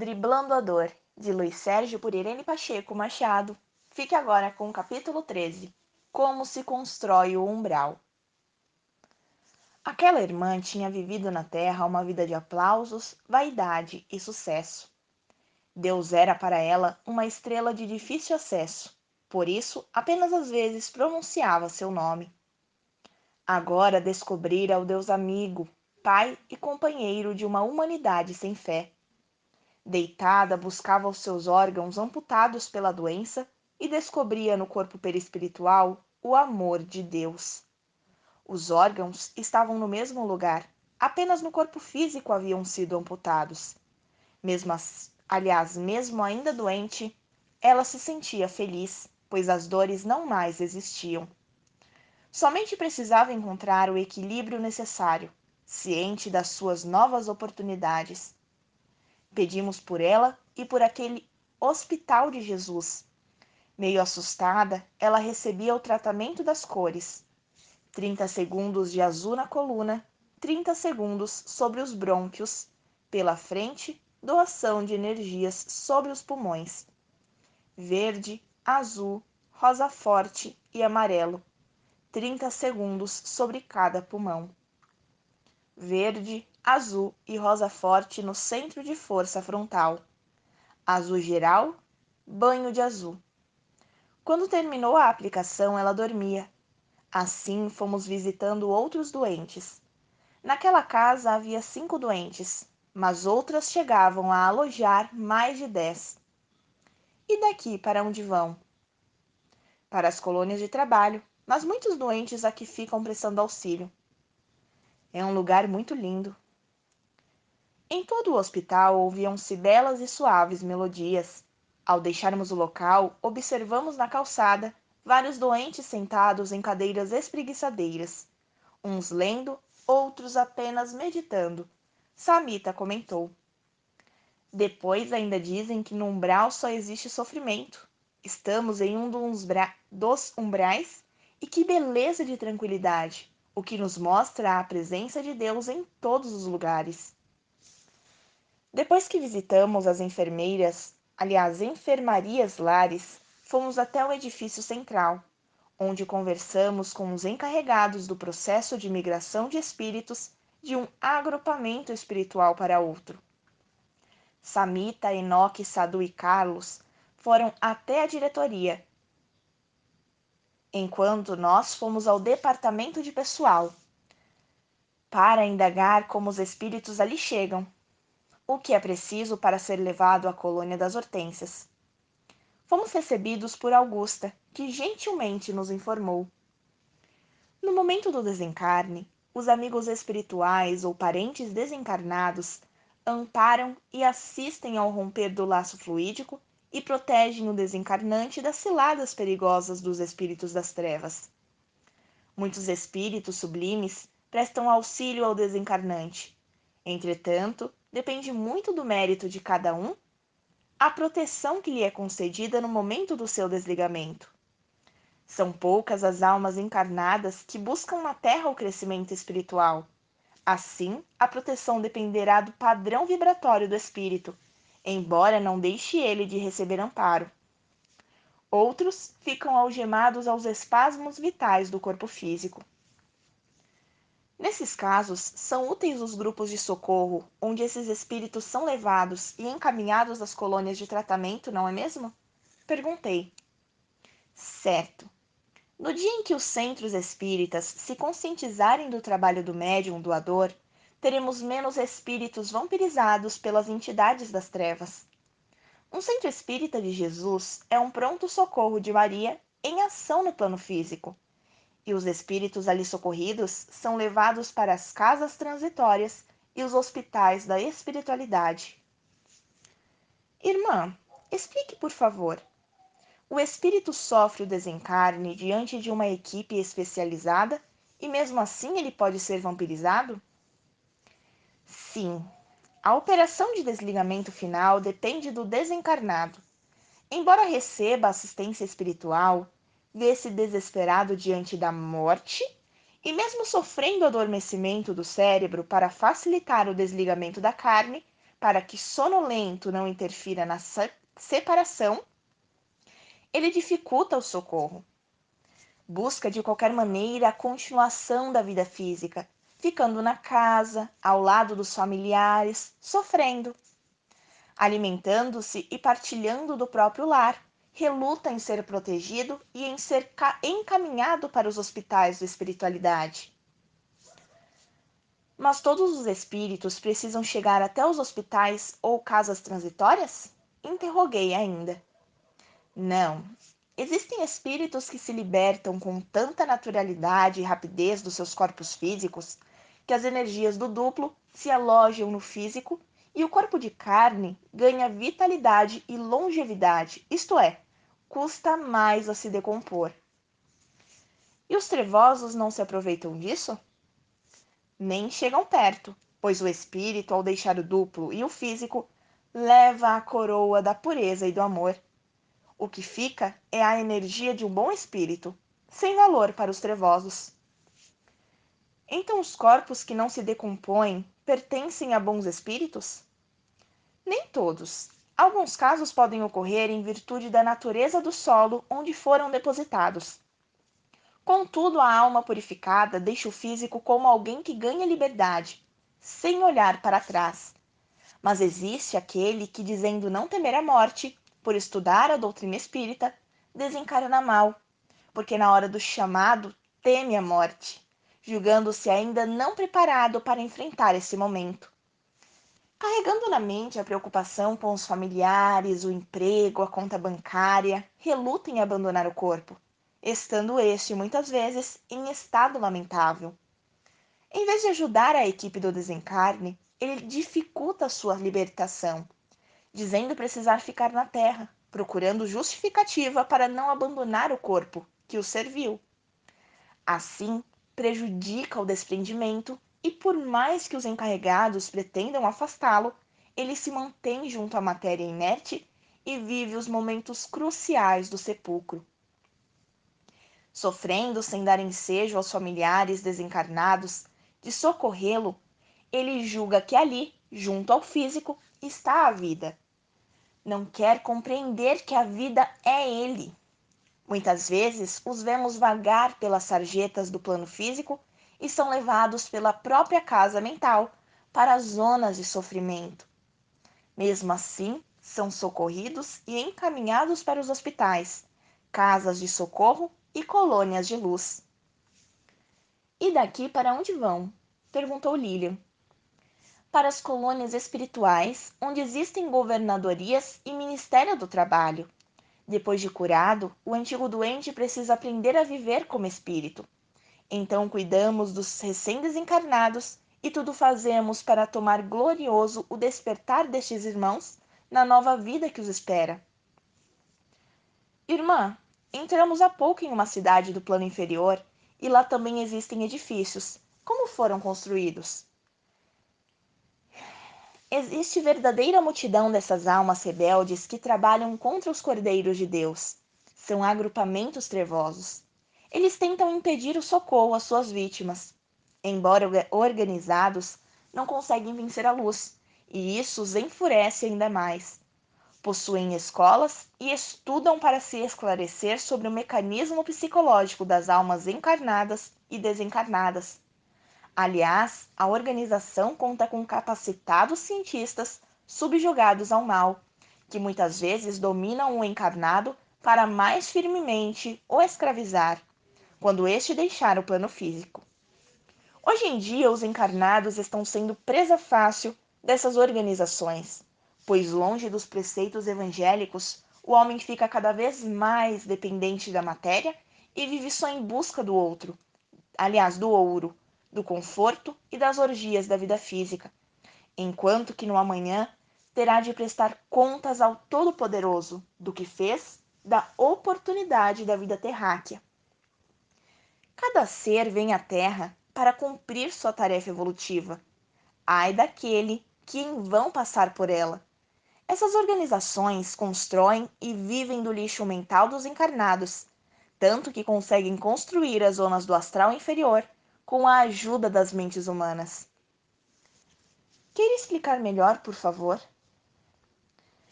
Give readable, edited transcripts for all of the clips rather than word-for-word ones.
Driblando a Dor, de Luiz Sérgio por Irene Pacheco Machado. Fique agora com o capítulo 13. Como se constrói o umbral. Aquela irmã tinha vivido na terra uma vida de aplausos, vaidade e sucesso. Deus era para ela uma estrela de difícil acesso, por isso apenas às vezes pronunciava seu nome. Agora descobrira o Deus amigo, pai e companheiro de uma humanidade sem fé. Deitada, buscava os seus órgãos amputados pela doença e descobria no corpo perispiritual o amor de Deus. Os órgãos estavam no mesmo lugar, apenas no corpo físico haviam sido amputados. Mesmo ainda doente, ela se sentia feliz, pois as dores não mais existiam. Somente precisava encontrar o equilíbrio necessário, ciente das suas novas oportunidades. Pedimos por ela e por aquele Hospital de Jesus. Meio assustada, ela recebia o tratamento das cores. 30 segundos de azul na coluna, 30 segundos sobre os brônquios. Pela frente, doação de energias sobre os pulmões. Verde, azul, rosa forte e amarelo. 30 segundos sobre cada pulmão. Verde, azul e rosa forte no centro de força frontal. Azul geral, banho de azul. Quando terminou a aplicação, ela dormia. Assim, fomos visitando outros doentes. Naquela casa havia 5 doentes, mas outras chegavam a alojar mais de 10. E daqui para onde vão? Para as colônias de trabalho, mas muitos doentes aqui ficam prestando auxílio. É um lugar muito lindo. Em todo o hospital ouviam-se belas e suaves melodias. Ao deixarmos o local, observamos na calçada vários doentes sentados em cadeiras espreguiçadeiras, uns lendo, outros apenas meditando. Samita comentou. Depois ainda dizem que no umbral só existe sofrimento. Estamos em um dos umbrais e que beleza de tranquilidade, o que nos mostra a presença de Deus em todos os lugares. Depois que visitamos as enfermarias lares, fomos até o edifício central, onde conversamos com os encarregados do processo de migração de espíritos de um agrupamento espiritual para outro. Samita, Enoque, Sadu e Carlos foram até a diretoria, enquanto nós fomos ao departamento de pessoal, para indagar como os espíritos ali chegam, o que é preciso para ser levado à colônia das Hortênsias. Fomos recebidos por Augusta, que gentilmente nos informou. No momento do desencarne, os amigos espirituais ou parentes desencarnados amparam e assistem ao romper do laço fluídico e protegem o desencarnante das ciladas perigosas dos espíritos das trevas. Muitos espíritos sublimes prestam auxílio ao desencarnante. Entretanto, depende muito do mérito de cada um a proteção que lhe é concedida no momento do seu desligamento. São poucas as almas encarnadas que buscam na Terra o crescimento espiritual. Assim, a proteção dependerá do padrão vibratório do espírito, embora não deixe ele de receber amparo. Outros ficam algemados aos espasmos vitais do corpo físico. Nesses casos, são úteis os grupos de socorro, onde esses espíritos são levados e encaminhados às colônias de tratamento, não é mesmo? Perguntei. Certo. No dia em que os centros espíritas se conscientizarem do trabalho do médium doador, teremos menos espíritos vampirizados pelas entidades das trevas. Um centro espírita de Jesus é um pronto-socorro de Maria em ação no plano físico, e os espíritos ali socorridos são levados para as casas transitórias e os hospitais da espiritualidade. Irmã, explique, por favor. O espírito sofre o desencarne diante de uma equipe especializada e mesmo assim ele pode ser vampirizado? Sim. A operação de desligamento final depende do desencarnado. Embora receba assistência espiritual, vê-se desesperado diante da morte e, mesmo sofrendo adormecimento do cérebro para facilitar o desligamento da carne, para que sonolento não interfira na separação, ele dificulta o socorro. Busca de qualquer maneira a continuação da vida física, ficando na casa, ao lado dos familiares, sofrendo, alimentando-se e partilhando do próprio lar, reluta em ser protegido e em ser encaminhado para os hospitais da espiritualidade. Mas todos os espíritos precisam chegar até os hospitais ou casas transitórias? Interroguei ainda. Não. Existem espíritos que se libertam com tanta naturalidade e rapidez dos seus corpos físicos que as energias do duplo se alojam no físico e o corpo de carne ganha vitalidade e longevidade, isto é, custa mais a se decompor. E os trevosos não se aproveitam disso? Nem chegam perto, pois o espírito, ao deixar o duplo e o físico, leva a coroa da pureza e do amor. O que fica é a energia de um bom espírito, sem valor para os trevosos. Então os corpos que não se decompõem pertencem a bons espíritos? Nem todos. Alguns casos podem ocorrer em virtude da natureza do solo onde foram depositados. Contudo, a alma purificada deixa o físico como alguém que ganha liberdade, sem olhar para trás. Mas existe aquele que, dizendo não temer a morte, por estudar a doutrina espírita, desencarna mal, porque na hora do chamado teme a morte, julgando-se ainda não preparado para enfrentar esse momento. Carregando na mente a preocupação com os familiares, o emprego, a conta bancária, reluta em abandonar o corpo, estando este muitas vezes em estado lamentável. Em vez de ajudar a equipe do desencarne, ele dificulta a sua libertação, dizendo precisar ficar na Terra, procurando justificativa para não abandonar o corpo que o serviu. Assim, prejudica o desprendimento e, por mais que os encarregados pretendam afastá-lo, ele se mantém junto à matéria inerte e vive os momentos cruciais do sepulcro. Sofrendo sem dar ensejo aos familiares desencarnados de socorrê-lo, ele julga que ali, junto ao físico, está a vida. Não quer compreender que a vida é ele. Muitas vezes os vemos vagar pelas sarjetas do plano físico e são levados pela própria casa mental para zonas de sofrimento. Mesmo assim, são socorridos e encaminhados para os hospitais, casas de socorro e colônias de luz. E daqui para onde vão? Perguntou Lilian. Para as colônias espirituais, onde existem governadorias e Ministério do Trabalho. Depois de curado, o antigo doente precisa aprender a viver como espírito. Então cuidamos dos recém-desencarnados e tudo fazemos para tomar glorioso o despertar destes irmãos na nova vida que os espera. Irmã, entramos há pouco em uma cidade do plano inferior e lá também existem edifícios. Como foram construídos? Existe verdadeira multidão dessas almas rebeldes que trabalham contra os cordeiros de Deus. São agrupamentos trevosos. Eles tentam impedir o socorro às suas vítimas. Embora organizados, não conseguem vencer a luz, e isso os enfurece ainda mais. Possuem escolas e estudam para se esclarecer sobre o mecanismo psicológico das almas encarnadas e desencarnadas. Aliás, a organização conta com capacitados cientistas subjugados ao mal, que muitas vezes dominam o encarnado para mais firmemente o escravizar, quando este deixar o plano físico. Hoje em dia, os encarnados estão sendo presa fácil dessas organizações, pois longe dos preceitos evangélicos, o homem fica cada vez mais dependente da matéria e vive só em busca do outro, aliás, do ouro, do conforto e das orgias da vida física, enquanto que no amanhã terá de prestar contas ao Todo-Poderoso do que fez da oportunidade da vida terráquea. Cada ser vem à Terra para cumprir sua tarefa evolutiva. Ai daquele que em vão passar por ela. Essas organizações constroem e vivem do lixo mental dos encarnados, tanto que conseguem construir as zonas do astral inferior com a ajuda das mentes humanas. Queira explicar melhor, por favor?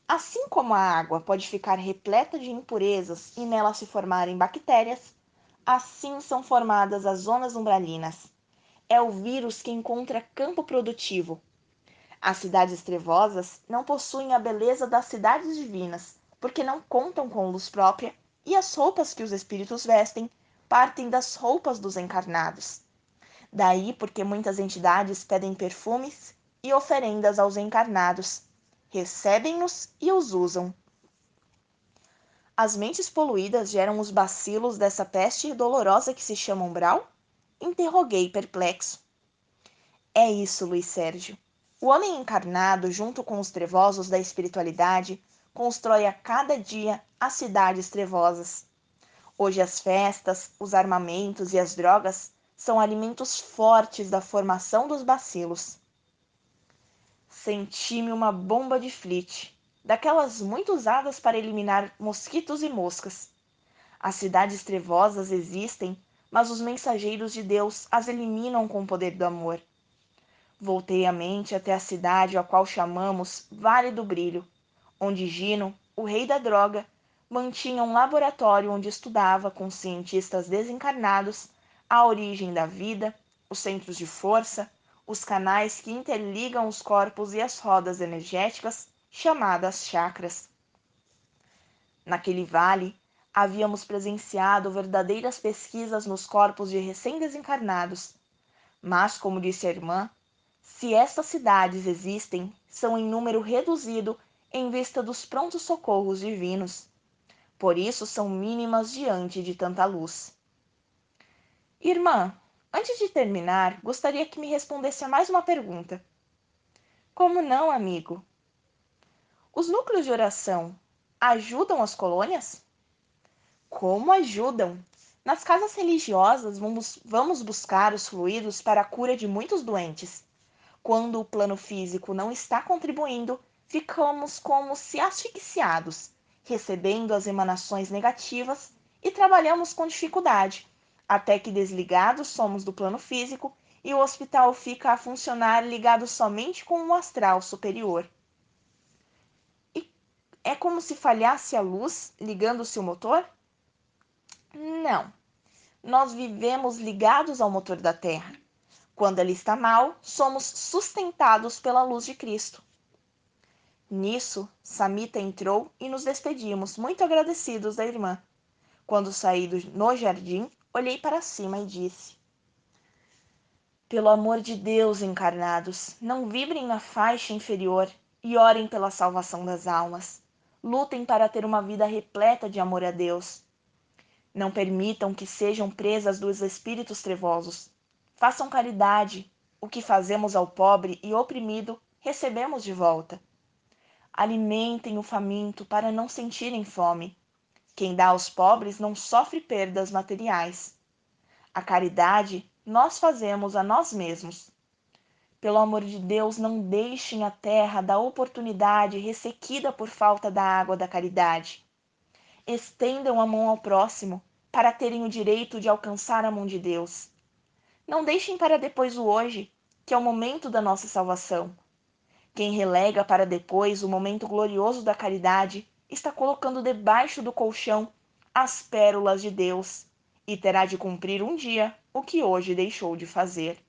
Assim como a água pode ficar repleta de impurezas e nela se formarem bactérias, assim são formadas as zonas umbralinas. É o vírus que encontra campo produtivo. As cidades trevosas não possuem a beleza das cidades divinas, porque não contam com luz própria, e as roupas que os espíritos vestem partem das roupas dos encarnados. Daí porque muitas entidades pedem perfumes e oferendas aos encarnados, recebem-nos e os usam. As mentes poluídas geram os bacilos dessa peste dolorosa que se chama umbral? Interroguei perplexo. É isso, Luiz Sérgio. O homem encarnado, junto com os trevosos da espiritualidade, constrói a cada dia as cidades trevosas. Hoje as festas, os armamentos e as drogas são alimentos fortes da formação dos bacilos. Senti-me uma bomba de Flit, daquelas muito usadas para eliminar mosquitos e moscas. As cidades trevosas existem, mas os mensageiros de Deus as eliminam com o poder do amor. Voltei a mente até a cidade a qual chamamos Vale do Brilho, onde Gino, o rei da droga, mantinha um laboratório onde estudava com cientistas desencarnados a origem da vida, os centros de força, os canais que interligam os corpos e as rodas energéticas, chamadas chakras. Naquele vale, havíamos presenciado verdadeiras pesquisas nos corpos de recém-desencarnados, mas, como disse a irmã, se estas cidades existem, são em número reduzido em vista dos prontos socorros divinos. Por isso são mínimas diante de tanta luz. Irmã, antes de terminar, gostaria que me respondesse a mais uma pergunta. Como não, amigo? Os núcleos de oração ajudam as colônias? Como ajudam? Nas casas religiosas, vamos buscar os fluidos para a cura de muitos doentes. Quando o plano físico não está contribuindo, ficamos como se asfixiados, recebendo as emanações negativas e trabalhamos com dificuldade, até que desligados somos do plano físico e o hospital fica a funcionar ligado somente com o astral superior. E é como se falhasse a luz ligando-se o motor? Não. Nós vivemos ligados ao motor da Terra. Quando ela está mal, somos sustentados pela luz de Cristo. Nisso, Samita entrou e nos despedimos, muito agradecidos da irmã. Quando saí no jardim, olhei para cima e disse: Pelo amor de Deus, encarnados, não vibrem na faixa inferior e orem pela salvação das almas. Lutem para ter uma vida repleta de amor a Deus. Não permitam que sejam presas dos espíritos trevosos. Façam caridade. O que fazemos ao pobre e oprimido, recebemos de volta. Alimentem o faminto para não sentirem fome. Quem dá aos pobres não sofre perdas materiais. A caridade nós fazemos a nós mesmos. Pelo amor de Deus, não deixem a terra da oportunidade ressequida por falta da água da caridade. Estendam a mão ao próximo para terem o direito de alcançar a mão de Deus. Não deixem para depois o hoje, que é o momento da nossa salvação. Quem relega para depois o momento glorioso da caridade está colocando debaixo do colchão as pérolas de Deus e terá de cumprir um dia o que hoje deixou de fazer.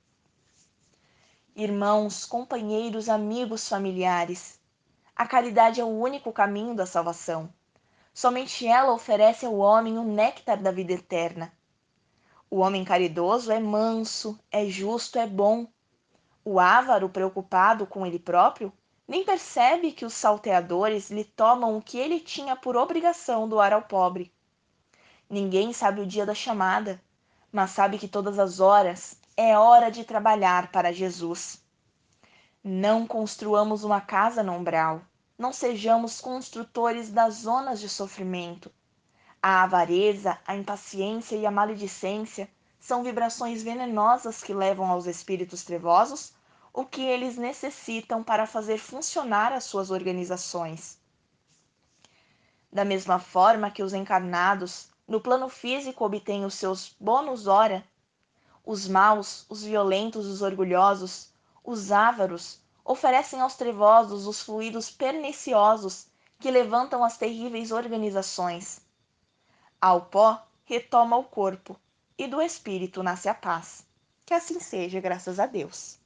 Irmãos, companheiros, amigos, familiares, a caridade é o único caminho da salvação. Somente ela oferece ao homem o néctar da vida eterna. O homem caridoso é manso, é justo, é bom. O avaro, preocupado com ele próprio, nem percebe que os salteadores lhe tomam o que ele tinha por obrigação doar ao pobre. Ninguém sabe o dia da chamada, mas sabe que todas as horas é hora de trabalhar para Jesus. Não construamos uma casa no umbral. Não sejamos construtores das zonas de sofrimento. A avareza, a impaciência e a maledicência são vibrações venenosas que levam aos espíritos trevosos o que eles necessitam para fazer funcionar as suas organizações. Da mesma forma que os encarnados, no plano físico, obtêm os seus bônus hora, os maus, os violentos, os orgulhosos, os ávaros, oferecem aos trevosos os fluidos perniciosos que levantam as terríveis organizações. Ao pó retoma o corpo, e do espírito nasce a paz. Que assim seja, graças a Deus.